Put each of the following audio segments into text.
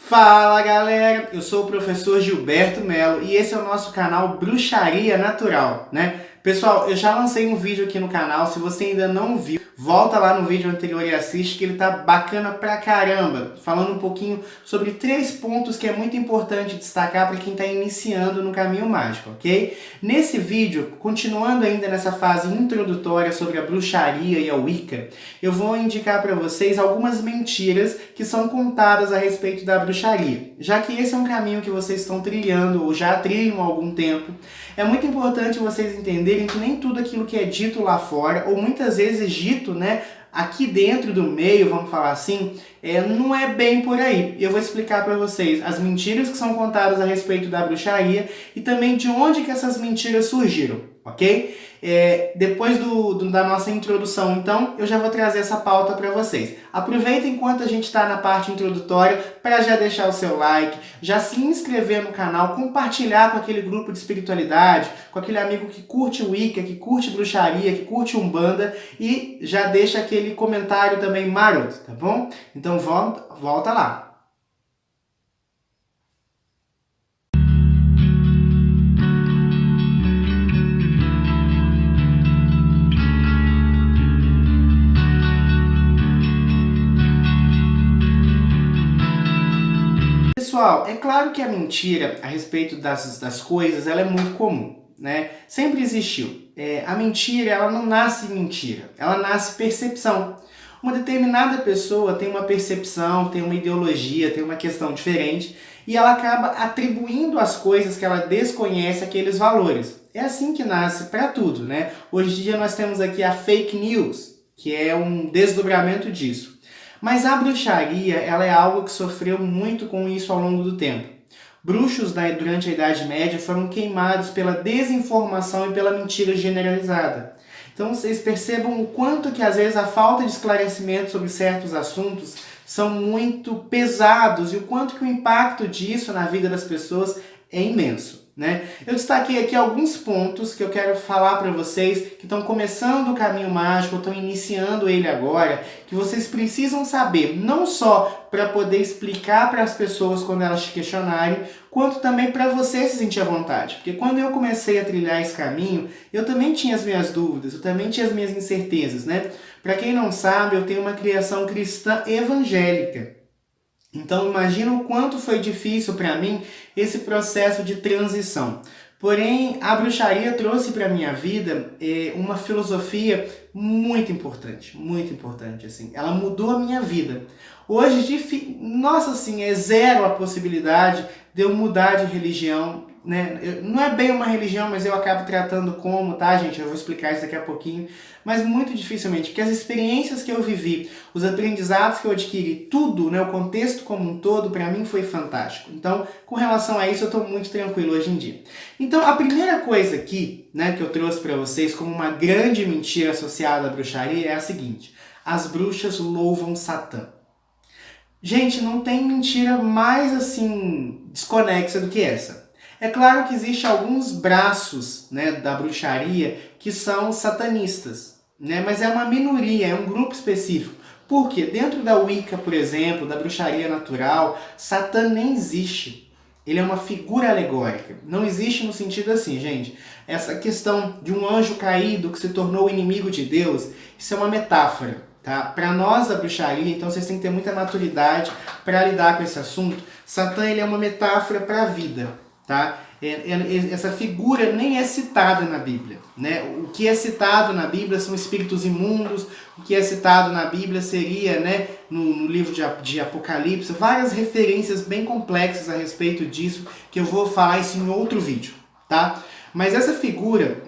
Fala galera, eu sou o professor Gilberto Melo e esse é o nosso canal Bruxaria Natural, né? Pessoal, eu já lancei um vídeo aqui no canal, se você ainda não viu, volta lá no vídeo anterior e assiste que ele tá bacana pra caramba, falando um pouquinho sobre 3 pontos que é muito importante destacar para quem está iniciando no caminho mágico, ok? Nesse vídeo, continuando ainda nessa fase introdutória sobre a bruxaria e a Wicca, eu vou indicar para vocês algumas mentiras que são contadas a respeito da bruxaria. Já que esse é um caminho que vocês estão trilhando ou já trilham há algum tempo, é muito importante vocês entenderem que nem tudo aquilo que é dito lá fora, ou muitas vezes dito, né, aqui dentro do meio, vamos falar assim, não é bem por aí. Eu vou explicar para vocês as mentiras que são contadas a respeito da bruxaria e também de onde que essas mentiras surgiram, ok? Depois da nossa introdução, então, eu já vou trazer essa pauta para vocês. Aproveita enquanto a gente está na parte introdutória para já deixar o seu like, já se inscrever no canal, compartilhar com aquele grupo de espiritualidade, com aquele amigo que curte Wicca, que curte bruxaria, que curte Umbanda e já deixa aquele comentário também maroto, tá bom? Então volta lá. Pessoal, é claro que a mentira a respeito das coisas ela é muito comum, né? Sempre existiu. A mentira ela não nasce mentira, ela nasce percepção. Uma determinada pessoa tem uma percepção, tem uma ideologia, tem uma questão diferente e ela acaba atribuindo às coisas que ela desconhece aqueles valores. É assim que nasce para tudo, né? Hoje em dia nós temos aqui a fake news, que é um desdobramento disso. Mas a bruxaria ela é algo que sofreu muito com isso ao longo do tempo. Bruxos durante a Idade Média foram queimados pela desinformação e pela mentira generalizada. Então vocês percebam o quanto que às vezes a falta de esclarecimento sobre certos assuntos são muito pesados e o quanto que o impacto disso na vida das pessoas é imenso, né? Eu destaquei aqui alguns pontos que eu quero falar para vocês que estão começando o caminho mágico, estão iniciando ele agora, que vocês precisam saber, não só para poder explicar para as pessoas quando elas te questionarem, quanto também para você se sentir à vontade. Porque quando eu comecei a trilhar esse caminho, eu também tinha as minhas dúvidas, eu também tinha as minhas incertezas, né? Para quem não sabe, eu tenho uma criação cristã evangélica. Então imagina o quanto foi difícil para mim esse processo de transição. Porém, a bruxaria trouxe para a minha vida uma filosofia muito importante, assim. Ela mudou a minha vida. Hoje, nossa, assim, é zero a possibilidade de eu mudar de religião, né? Não é bem uma religião, mas eu acabo tratando como, tá, gente? Eu vou explicar isso daqui a pouquinho. Mas muito dificilmente, porque as experiências que eu vivi, os aprendizados que eu adquiri, tudo, né, o contexto como um todo, para mim foi fantástico. Então, com relação a isso, eu estou muito tranquilo hoje em dia. Então, a primeira coisa aqui, né, que eu trouxe para vocês como uma grande mentira associada à bruxaria é a seguinte: as bruxas louvam Satã. Gente, não tem mentira mais assim desconexa do que essa. É claro que existem alguns braços, né, da bruxaria que são satanistas, né, mas é uma minoria, é um grupo específico. Por quê? Dentro da Wicca, por exemplo, da bruxaria natural, Satã nem existe. Ele é uma figura alegórica. Não existe no sentido assim, gente. Essa questão de um anjo caído que se tornou inimigo de Deus, isso é uma metáfora. Tá? Para nós da bruxaria, então vocês têm que ter muita maturidade para lidar com esse assunto. Satã ele é uma metáfora para a vida, tá? Essa figura nem é citada na Bíblia, né? O que é citado na Bíblia são espíritos imundos, o que é citado na Bíblia seria, né, no livro de Apocalipse, várias referências bem complexas a respeito disso, que eu vou falar isso em outro vídeo, tá? Mas essa figura,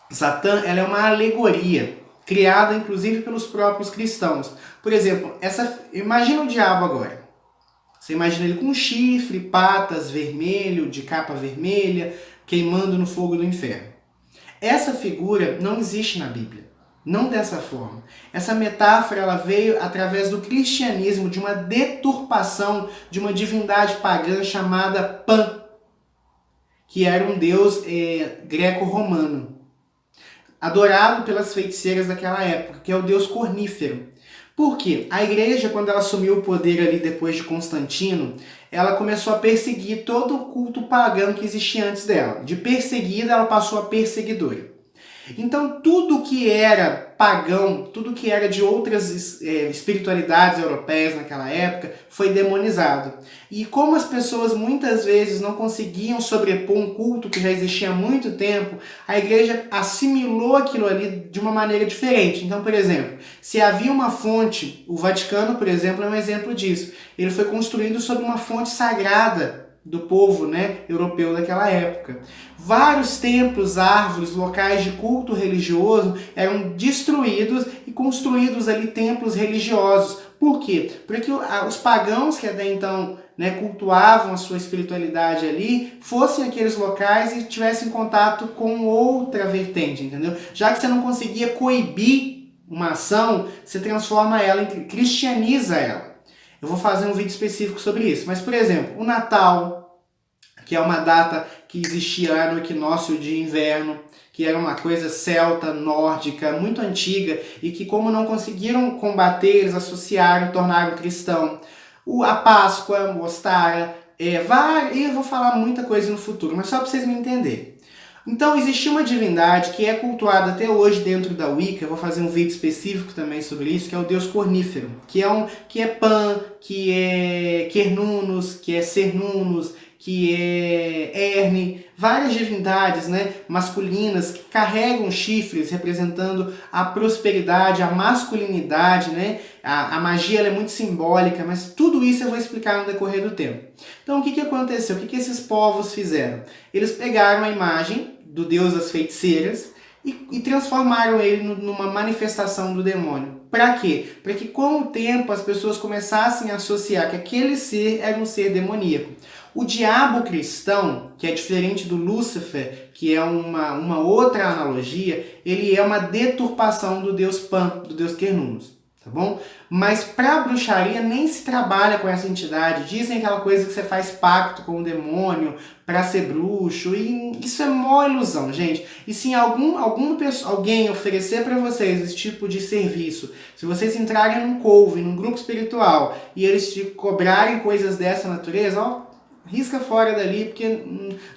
Satã, ela é uma alegoria, criada inclusive pelos próprios cristãos. Por exemplo, imagina o diabo agora. Você imagina ele com chifre, patas, vermelho, de capa vermelha, queimando no fogo do inferno. Essa figura não existe na Bíblia. Não dessa forma. Essa metáfora ela veio através do cristianismo, de uma deturpação de uma divindade pagã chamada Pan, que era um deus greco-romano, adorado pelas feiticeiras daquela época, que é o deus cornífero. Por quê? A igreja, quando ela assumiu o poder ali depois de Constantino, ela começou a perseguir todo o culto pagão que existia antes dela. De perseguida, ela passou a perseguidora. Então, tudo que era pagão, tudo que era de outras espiritualidades europeias naquela época, foi demonizado. E como as pessoas muitas vezes não conseguiam sobrepor um culto que já existia há muito tempo, a igreja assimilou aquilo ali de uma maneira diferente. Então, por exemplo, se havia uma fonte, o Vaticano, por exemplo, é um exemplo disso. Ele foi construído sobre uma fonte sagrada do povo, né, europeu daquela época. Vários templos, árvores, locais de culto religioso eram destruídos e construídos ali templos religiosos. Por quê? Porque os pagãos que até então, né, cultuavam a sua espiritualidade ali, fossem aqueles locais e tivessem contato com outra vertente, entendeu? Já que você não conseguia coibir uma ação, você transforma ela, cristianiza ela. Eu vou fazer um vídeo específico sobre isso. Mas, por exemplo, o Natal, que é uma data que existia no equinócio de inverno, que era uma coisa celta, nórdica, muito antiga, e que como não conseguiram combater, eles associaram, tornaram cristão. A Páscoa, o Ostara, e eu vou falar muita coisa no futuro, mas só para vocês me entenderem. Então existia uma divindade que é cultuada até hoje dentro da Wicca, eu vou fazer um vídeo específico também sobre isso, que é o deus cornífero, que é Pan, que é Cernunnos, que é Cernunnos, que é Erne, várias divindades, né, masculinas que carregam chifres representando a prosperidade, a masculinidade, né? A magia ela é muito simbólica, mas tudo isso eu vou explicar no decorrer do tempo. Então o que aconteceu? O que esses povos fizeram? Eles pegaram a imagem do deus das feiticeiras e transformaram ele numa manifestação do demônio. Para quê? Para que com o tempo as pessoas começassem a associar que aquele ser era um ser demoníaco. O diabo cristão, que é diferente do Lúcifer, que é uma outra analogia, ele é uma deturpação do deus Pan, do deus Cernunnos. Tá bom? Mas para a bruxaria nem se trabalha com essa entidade. Dizem aquela coisa que você faz pacto com o demônio para ser bruxo, e isso é mó ilusão, gente. E se alguém oferecer para vocês esse tipo de serviço, se vocês entrarem num coven, num grupo espiritual, e eles te cobrarem coisas dessa natureza, ó, risca fora dali, porque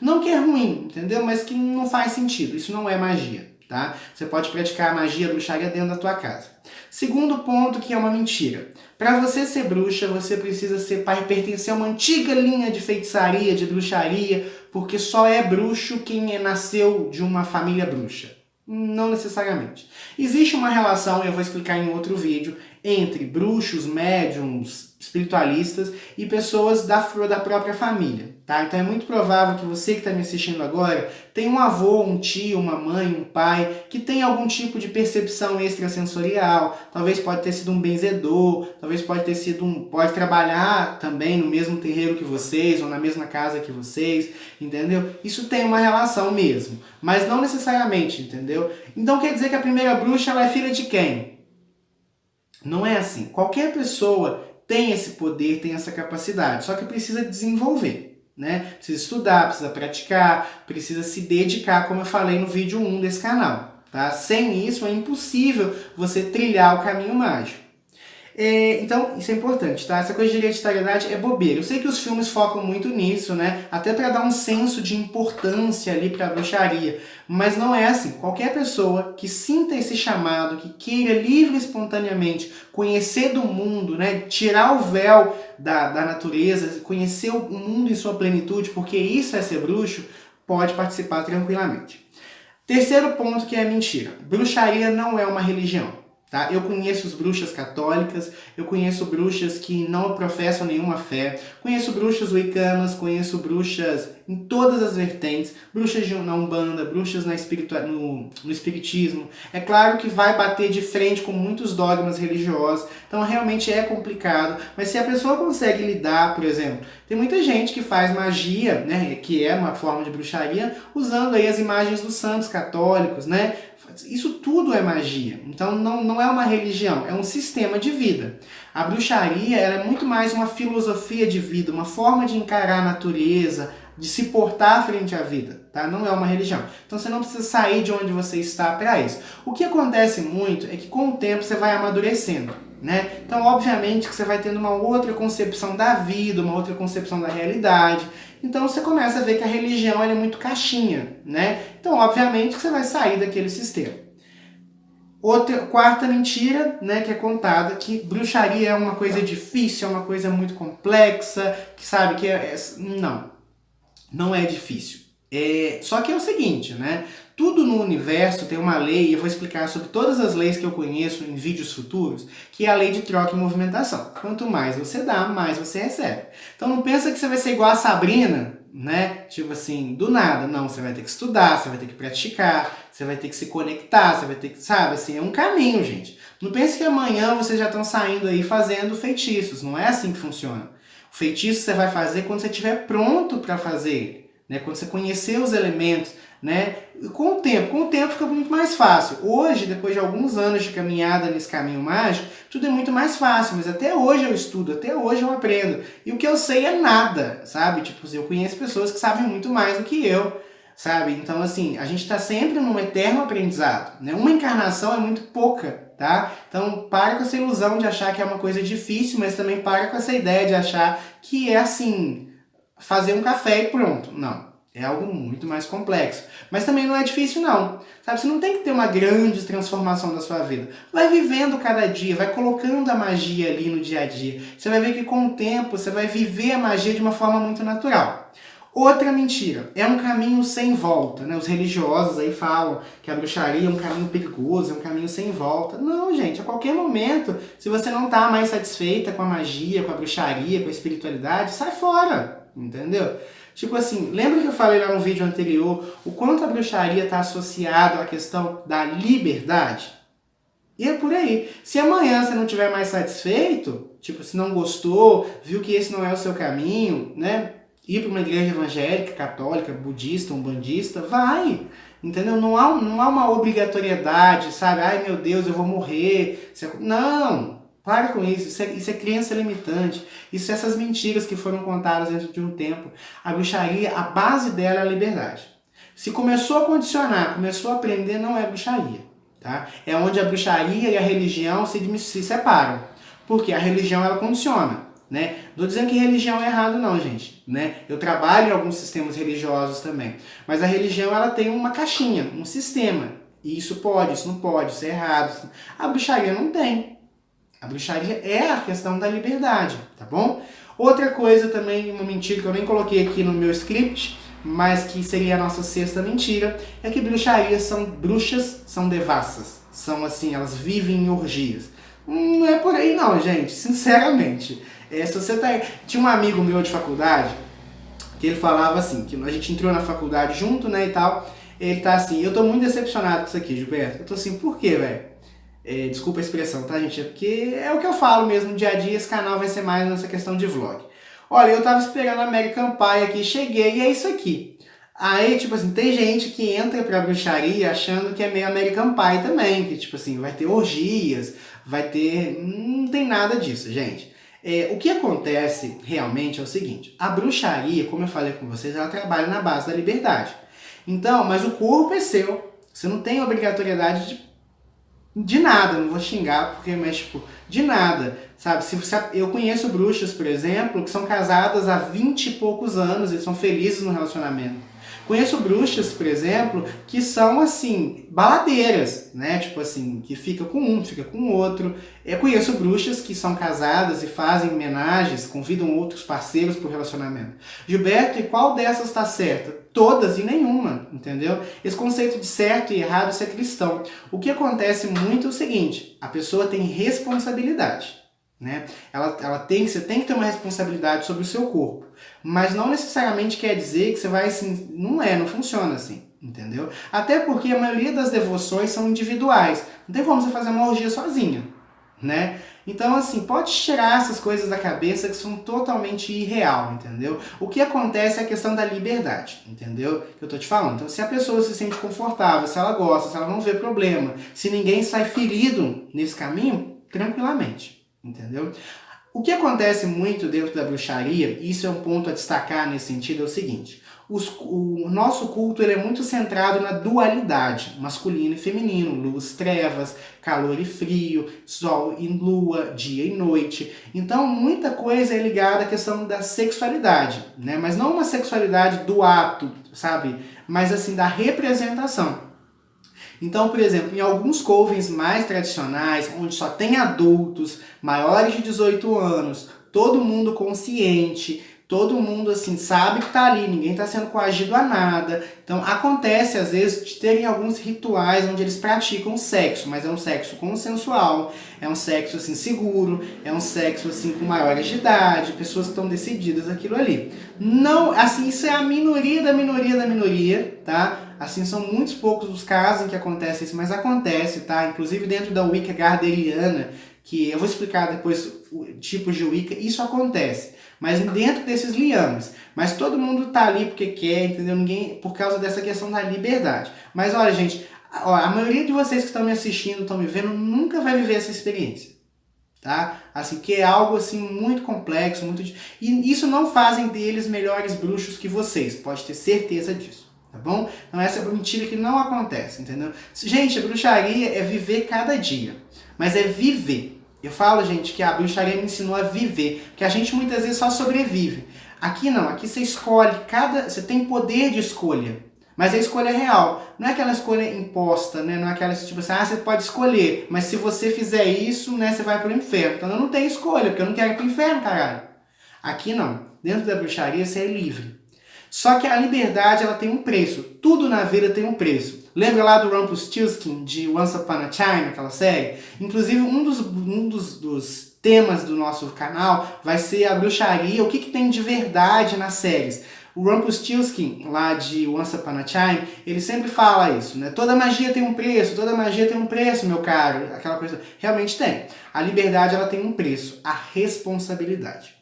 não que é ruim, entendeu? Mas que não faz sentido. Isso não é magia, tá? Você pode praticar a magia, a bruxaria dentro da tua casa. Segundo ponto, que é uma mentira. Para você ser bruxa, você precisa pertencer a uma antiga linha de feitiçaria, de bruxaria, porque só é bruxo quem nasceu de uma família bruxa. Não necessariamente. Existe uma relação, eu vou explicar em outro vídeo, entre bruxos, médiums, espiritualistas e pessoas da própria família, tá? Então é muito provável que você que está me assistindo agora tenha um avô, um tio, uma mãe, um pai que tem algum tipo de percepção extrasensorial. Talvez pode ter sido um benzedor, talvez pode trabalhar também no mesmo terreiro que vocês ou na mesma casa que vocês, entendeu? Isso tem uma relação mesmo, mas não necessariamente, entendeu? Então quer dizer que a primeira bruxa ela é filha de quem? Não é assim. Qualquer pessoa tem esse poder, tem essa capacidade, só que precisa desenvolver, né? Precisa estudar, precisa praticar, precisa se dedicar, como eu falei no vídeo 1 desse canal, tá? Sem isso é impossível você trilhar o caminho mágico. Então, isso é importante, tá? Essa coisa de hereditariedade é bobeira. Eu sei que os filmes focam muito nisso, né? Até para dar um senso de importância ali para a bruxaria. Mas não é assim. Qualquer pessoa que sinta esse chamado, que queira livre e espontaneamente conhecer do mundo, né? Tirar o véu da natureza, conhecer o mundo em sua plenitude, porque isso é ser bruxo, pode participar tranquilamente. Terceiro ponto que é mentira. Bruxaria não é uma religião. Tá? Eu conheço bruxas católicas, eu conheço bruxas que não professam nenhuma fé, conheço bruxas wiccanas, conheço bruxas em todas as vertentes, bruxas na Umbanda, bruxas no espiritismo. É claro que vai bater de frente com muitos dogmas religiosos, então realmente é complicado, mas se a pessoa consegue lidar, por exemplo, tem muita gente que faz magia, né, que é uma forma de bruxaria, usando aí as imagens dos santos católicos, né? Isso tudo é magia, então não é uma religião, é um sistema de vida. A bruxaria ela é muito mais uma filosofia de vida, uma forma de encarar a natureza, de se portar frente à vida, tá? Não é uma religião. Então você não precisa sair de onde você está para isso. O que acontece muito é que com o tempo você vai amadurecendo. né? Então, obviamente que você vai tendo uma outra concepção da vida, uma outra concepção da realidade. Então, você começa a ver que a religião ela é muito caixinha, né? Então, obviamente que você vai sair daquele sistema. Quarta mentira, né, que é contada, que bruxaria é uma coisa difícil, é uma coisa muito complexa, que sabe que não é difícil. Só que é o seguinte, né? Tudo no universo tem uma lei, e eu vou explicar sobre todas as leis que eu conheço em vídeos futuros, que é a lei de troca e movimentação. Quanto mais você dá, mais você recebe. Então não pensa que você vai ser igual a Sabrina, né? Tipo assim, do nada. Não, você vai ter que estudar, você vai ter que praticar, você vai ter que se conectar, você vai ter que, sabe, assim, é um caminho, gente. Não pense que amanhã vocês já estão saindo aí fazendo feitiços, não é assim que funciona. O feitiço você vai fazer quando você estiver pronto para fazer, né? Quando você conhecer os elementos, né? Com o tempo fica muito mais fácil. Hoje, depois de alguns anos de caminhada nesse caminho mágico, tudo é muito mais fácil, mas até hoje eu estudo, até hoje eu aprendo. E o que eu sei é nada, sabe? Tipo, eu conheço pessoas que sabem muito mais do que eu, sabe? Então, assim, a gente está sempre num eterno aprendizado, né? Uma encarnação é muito pouca, tá? Então, para com essa ilusão de achar que é uma coisa difícil, mas também para com essa ideia de achar que é assim, fazer um café e pronto. Não. É algo muito mais complexo. Mas também não é difícil, não. Sabe? Você não tem que ter uma grande transformação da sua vida. Vai vivendo cada dia, vai colocando a magia ali no dia a dia. Você vai ver que com o tempo você vai viver a magia de uma forma muito natural. Outra mentira, é um caminho sem volta, né? Os religiosos aí falam que a bruxaria é um caminho perigoso, é um caminho sem volta. Não, gente, a qualquer momento, se você não está mais satisfeita com a magia, com a bruxaria, com a espiritualidade, sai fora, entendeu? Tipo assim, lembra que eu falei lá no vídeo anterior o quanto a bruxaria está associada à questão da liberdade? E é por aí. Se amanhã você não estiver mais satisfeito, tipo, se não gostou, viu que esse não é o seu caminho, né? Ir para uma igreja evangélica, católica, budista, umbandista, vai. Entendeu? Não há uma obrigatoriedade, sabe? Ai meu Deus, eu vou morrer. Não! Para com isso. Isso é crença limitante. Isso é essas mentiras que foram contadas dentro de um tempo. A bruxaria, a base dela é a liberdade. Se começou a condicionar, começou a aprender, não é bruxaria. Tá? É onde a bruxaria e a religião se separam. Porque a religião ela condiciona. Né? Não estou dizendo que religião é errado não, gente. Né? Eu trabalho em alguns sistemas religiosos também. Mas a religião ela tem uma caixinha, um sistema. E isso pode, isso não pode, isso é errado. A bruxaria não tem. A bruxaria é a questão da liberdade, tá bom? Outra coisa também, uma mentira que eu nem coloquei aqui no meu script, mas que seria a nossa sexta mentira, é que bruxas são devassas. São assim, elas vivem em orgias. Não é por aí não, gente, sinceramente. Se você tá... Tinha um amigo meu de faculdade que ele falava assim, que a gente entrou na faculdade junto, né, e tal. Ele tá assim, eu tô muito decepcionado com isso aqui, Gilberto. Eu tô assim, por quê, velho? Desculpa a expressão, tá, gente? É porque é o que eu falo mesmo no dia a dia, esse canal vai ser mais nessa questão de vlog. Olha, eu tava esperando a American Pie aqui, cheguei e é isso aqui. Aí, tipo assim, tem gente que entra pra bruxaria achando que é meio American Pie também, que tipo assim, vai ter orgias, vai ter... Não tem nada disso, gente. O que acontece realmente é o seguinte, a bruxaria, como eu falei com vocês, ela trabalha na base da liberdade. Então, mas o corpo é seu, você não tem obrigatoriedade de nada, não vou xingar, porque, mas tipo, de nada, sabe? Eu conheço bruxas, por exemplo, que são casadas há 20 e poucos anos e são felizes no relacionamento. Conheço bruxas, por exemplo, que são, assim, baladeiras, né? Tipo assim, que fica com um, fica com o outro. Eu conheço bruxas que são casadas e fazem homenagens, convidam outros parceiros para o relacionamento. Gilberto, e qual dessas está certa? Todas e nenhuma, entendeu? Esse conceito de certo e errado, isso é cristão. O que acontece muito é o seguinte, a pessoa tem responsabilidade. Né? Você tem que ter uma responsabilidade sobre o seu corpo, mas não necessariamente quer dizer que você vai assim, não funciona assim, entendeu? Até porque a maioria das devoções são individuais, não tem como você fazer uma orgia sozinha, né? Então assim, pode tirar essas coisas da cabeça que são totalmente irreal, entendeu? O que acontece é a questão da liberdade, entendeu? Que eu tô te falando. Então se a pessoa se sente confortável, se ela gosta, se ela não vê problema, se ninguém sai ferido nesse caminho, tranquilamente. Entendeu? O que acontece muito dentro da bruxaria, e isso é um ponto a destacar nesse sentido, é o seguinte: o nosso culto ele é muito centrado na dualidade, masculino e feminino, luz, trevas, calor e frio, sol e lua, dia e noite. Então muita coisa é ligada à questão da sexualidade, né? Mas não uma sexualidade do ato, sabe? Mas assim, da representação. Então, por exemplo, em alguns covens mais tradicionais, onde só tem adultos, maiores de 18 anos, todo mundo consciente, todo mundo assim sabe que tá ali, ninguém tá sendo coagido a nada. Então acontece às vezes de terem alguns rituais onde eles praticam sexo, mas é um sexo consensual, é um sexo assim seguro, é um sexo assim com maiores de idade, pessoas que estão decididas aquilo ali. Não, assim, isso é a minoria da minoria da minoria, tá? Assim, são muitos poucos os casos em que acontece isso, mas acontece, tá? Inclusive dentro da Wicca gardneriana, que eu vou explicar depois tipos de Wicca, isso acontece. Mas dentro desses liames. Mas todo mundo tá ali porque quer, entendeu? Ninguém, por causa dessa questão da liberdade. Mas olha, gente, a maioria de vocês que estão me assistindo, estão me vendo, nunca vai viver essa experiência. Tá? Assim, que é algo assim muito complexo, muito... E isso não fazem deles melhores bruxos que vocês, pode ter certeza disso. Tá bom? Então essa é uma mentira que não acontece, entendeu? Gente, a bruxaria é viver cada dia. Mas é viver. Eu falo, gente, que a bruxaria me ensinou a viver. Porque a gente muitas vezes só sobrevive. Aqui não, aqui você escolhe, você tem poder de escolha. Mas a escolha é real. Não é aquela escolha imposta, né? Não é aquela tipo assim, você pode escolher. Mas se você fizer isso, né, você vai pro inferno. Então eu não tenho escolha, porque eu não quero ir pro inferno, caralho. Aqui não. Dentro da bruxaria você é livre. Só que a liberdade, ela tem um preço. Tudo na vida tem um preço. Lembra lá do Rumpelstiltskin, de Once Upon a Time, aquela série? Inclusive, um dos temas do nosso canal vai ser a bruxaria, o que tem de verdade nas séries. O Rumpelstiltskin, lá de Once Upon a Time, ele sempre fala isso, né? Toda magia tem um preço, meu caro. Aquela coisa. Realmente tem. A liberdade, ela tem um preço, a responsabilidade.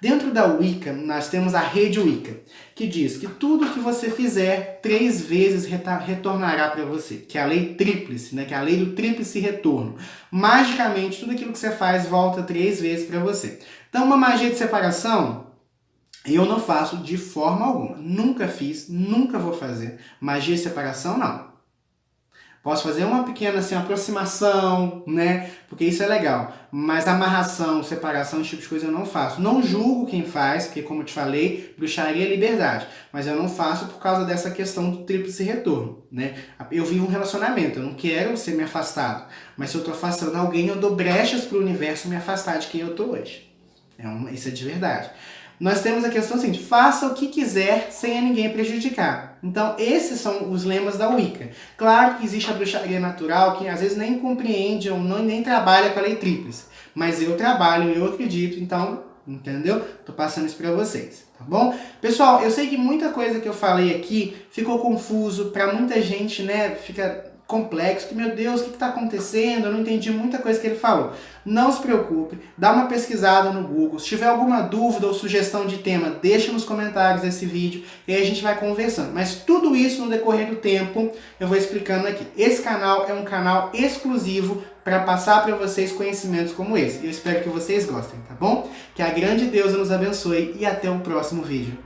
Dentro da Wicca, nós temos a rede Wicca, que diz que tudo que você fizer 3 vezes retornará para você, que é a lei tríplice, né? Que é a lei do tríplice retorno. Magicamente, tudo aquilo que você faz volta 3 vezes para você. Então, uma magia de separação, eu não faço de forma alguma. Nunca fiz, nunca vou fazer. Magia de separação, não. Posso fazer uma pequena assim, aproximação, né? Porque isso é legal. Mas amarração, separação, esse tipo de coisa eu não faço. Não julgo quem faz, porque como eu te falei, bruxaria é liberdade. Mas eu não faço por causa dessa questão do tríplice retorno, né? Eu vivo um relacionamento, eu não quero ser me afastado. Mas se eu tô afastando alguém, eu dou brechas pro universo me afastar de quem eu tô hoje. Isso é de verdade. Nós temos a questão seguinte, faça o que quiser sem a ninguém prejudicar. Então, esses são os lemas da Wicca. Claro que existe a bruxaria natural, que às vezes nem compreende ou nem trabalha com a lei tríplice. Mas eu trabalho, eu acredito, então, entendeu? Tô passando isso pra vocês, tá bom? Pessoal, eu sei que muita coisa que eu falei aqui ficou confuso, pra muita gente, né, fica complexo, que meu Deus, o que está acontecendo? Eu não entendi muita coisa que ele falou. Não se preocupe, dá uma pesquisada no Google. Se tiver alguma dúvida ou sugestão de tema, deixa nos comentários desse vídeo e aí a gente vai conversando. Mas tudo isso no decorrer do tempo eu vou explicando aqui. Esse canal é um canal exclusivo para passar para vocês conhecimentos como esse. Eu espero que vocês gostem, tá bom? Que a grande deusa nos abençoe e até o próximo vídeo.